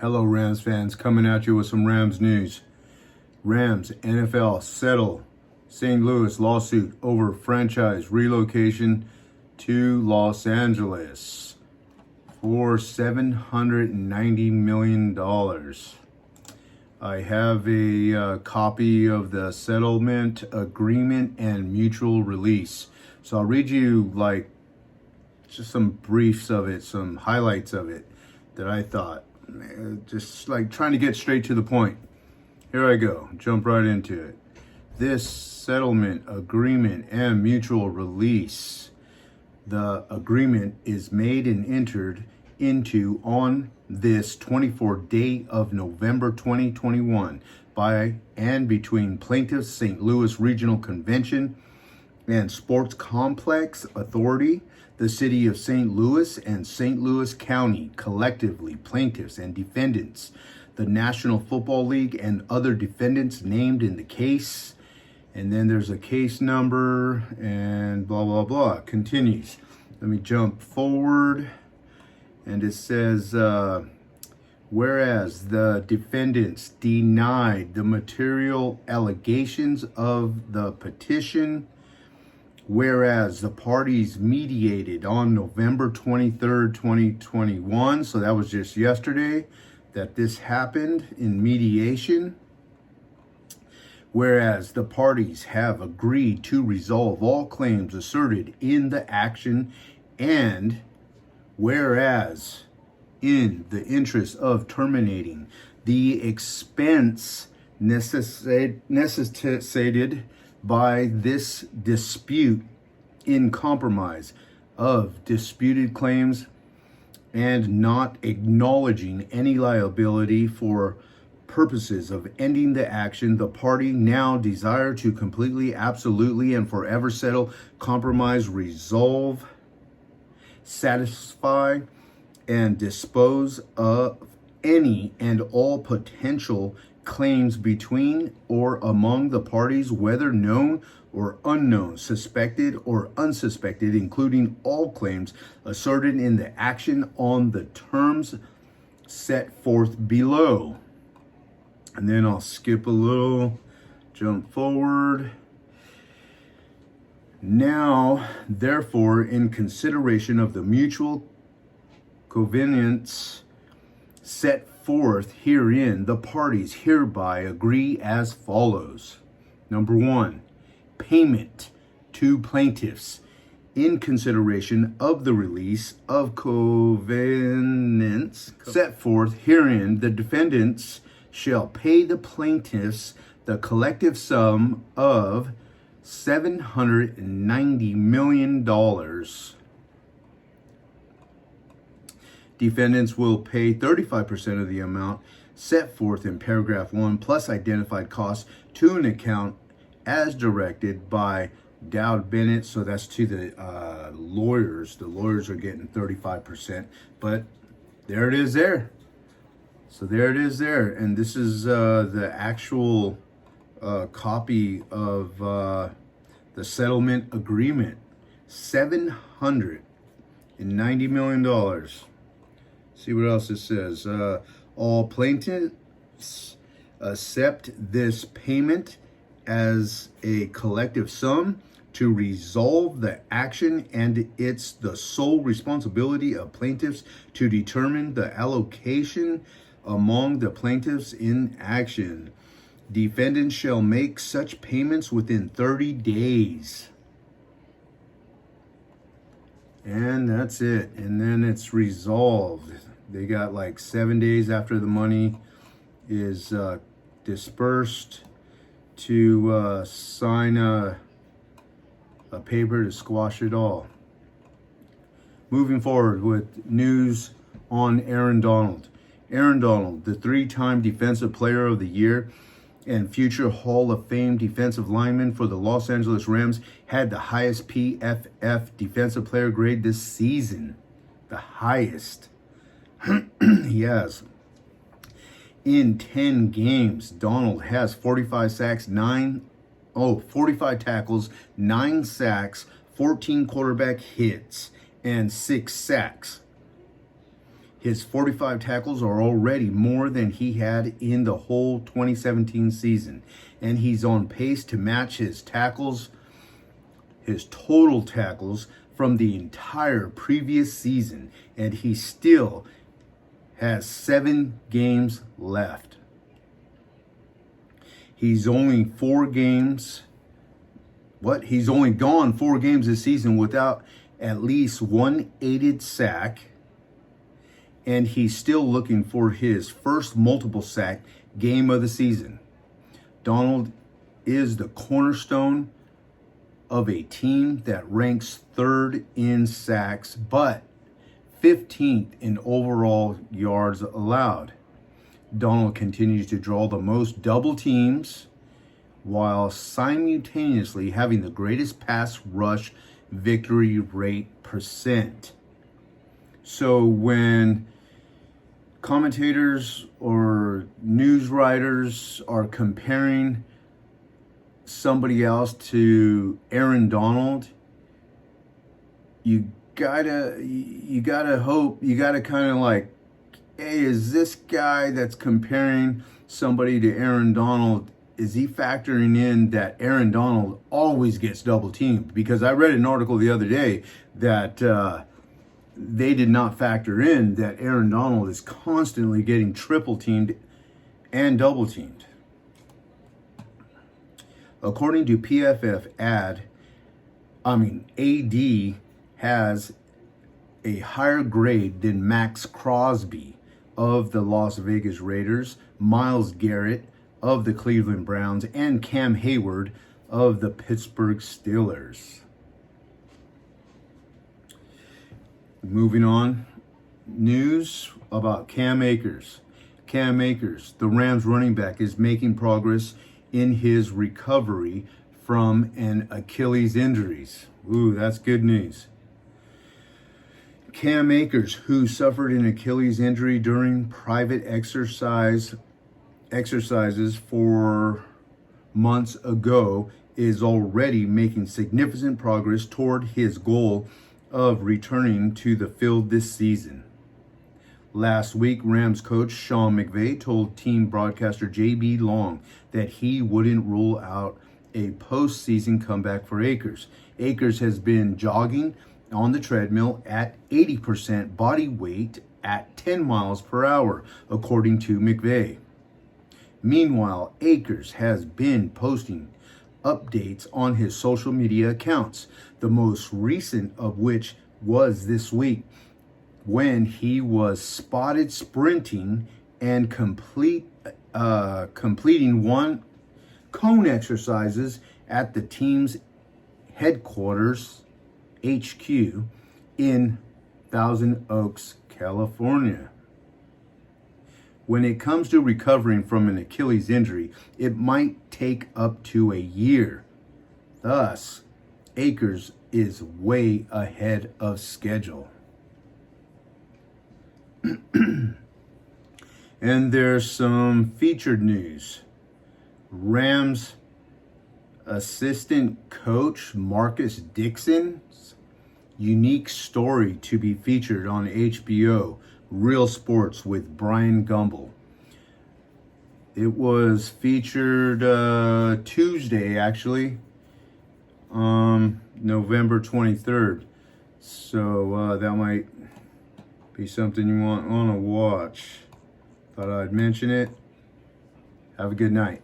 Hello, Rams fans. Coming at you with some Rams news. Rams, N.F.L. settle St. Louis lawsuit over franchise relocation to Los Angeles for $790 million. I have a copy of the settlement agreement and mutual release. So I'll read you just some briefs of it, some highlights of it that I thought. Just trying to get straight to the point. Here I go. Jump right into it. This settlement agreement and mutual release. The agreement is made and entered into on this 24th day of November 2021 by and between Plaintiffs St. Louis Regional Convention and Sports Complex Authority, the City of St. Louis, and St. Louis County, collectively plaintiffs and defendants, the National Football League, and other defendants named in the case. And then there's a case number and blah, blah, blah. Continues. Let me jump forward. And it says, whereas the defendants denied the material allegations of the petition, whereas the parties mediated on November 23rd, 2021, so that was just yesterday that this happened in mediation, whereas the parties have agreed to resolve all claims asserted in the action, and whereas in the interest of terminating the expense necessitated by this dispute in compromise of disputed claims and not acknowledging any liability for purposes of ending the action, the party now desire to completely, absolutely, and forever settle, compromise, resolve, satisfy, and dispose of any and all potential claims between or among the parties, whether known or unknown, suspected or unsuspected, including all claims asserted in the action on the terms set forth below. And then I'll skip a little, jump forward. Now, therefore, in consideration of the mutual covenants set forth herein, the parties hereby agree as follows. Number one, payment to plaintiffs in consideration of the release of covenants set forth herein. The defendants shall pay the plaintiffs the collective sum of $790 million. Defendants will pay 35% of the amount set forth in paragraph 1 plus identified costs to an account as directed by Dowd Bennett. So that's to the lawyers. The lawyers are getting 35%, but there it is there. So there it is there. And this is the actual copy of the settlement agreement. $790 million. See what else it says. All plaintiffs accept this payment as a collective sum to resolve the action, and it's the sole responsibility of plaintiffs to determine the allocation among the plaintiffs in action. Defendants shall make such payments within 30 days. And that's it. And then it's resolved. They got 7 days after the money is dispersed to sign a paper to squash it all. Moving forward with news on Aaron Donald. Aaron Donald, the three-time Defensive Player of the Year and future Hall of Fame defensive lineman for the Los Angeles Rams, had the highest PFF defensive player grade this season. The highest. He has. In 10 games, Donald has 45 sacks, 45 tackles, 9 sacks, 14 quarterback hits, and 6 sacks. His 45 tackles are already more than he had in the whole 2017 season, and he's on pace to match his total tackles from the entire previous season, and he still has 7 games left. He's only He's only gone 4 games this season without at least one aided sack, and he's still looking for his first multiple sack game of the season. Donald is the cornerstone of a team that ranks 3rd in sacks, but 15th in overall yards allowed. Donald continues to draw the most double teams while simultaneously having the greatest pass rush victory rate percent. So when commentators or news writers are comparing somebody else to Aaron Donald, you gotta hope, you gotta kind of like, hey, is this guy that's comparing somebody to Aaron Donald, is he factoring in that Aaron Donald always gets double teamed? Because I read an article the other day that they did not factor in that Aaron Donald is constantly getting triple teamed and double teamed. According to PFF AD has a higher grade than Max Crosby of the Las Vegas Raiders, Myles Garrett of the Cleveland Browns, and Cam Hayward of the Pittsburgh Steelers. Moving on, news about Cam Akers. Cam Akers, the Rams running back, is making progress in his recovery from an Achilles injuries. Ooh, that's good news. Cam Akers, who suffered an Achilles injury during private exercises 4 months ago, is already making significant progress toward his goal of returning to the field this season. Last week, Rams coach Sean McVay told team broadcaster J.B. Long that he wouldn't rule out a postseason comeback for Akers. Akers has been jogging on the treadmill at 80% body weight at 10 miles per hour, according to McVay. Meanwhile, Akers has been posting updates on his social media accounts, the most recent of which was this week, when he was spotted sprinting and completing 1 cone exercises at the team's headquarters, HQ, in Thousand Oaks, California. When it comes to recovering from an Achilles injury, it might take up to a year. Thus, Akers is way ahead of schedule. And there's some featured news. Rams assistant coach Marcus Dixon's unique story to be featured on HBO, Real Sports with Brian Gumbel. It was featured Tuesday, actually, November 23rd. So that might be something you want to watch. Thought I'd mention it. Have a good night.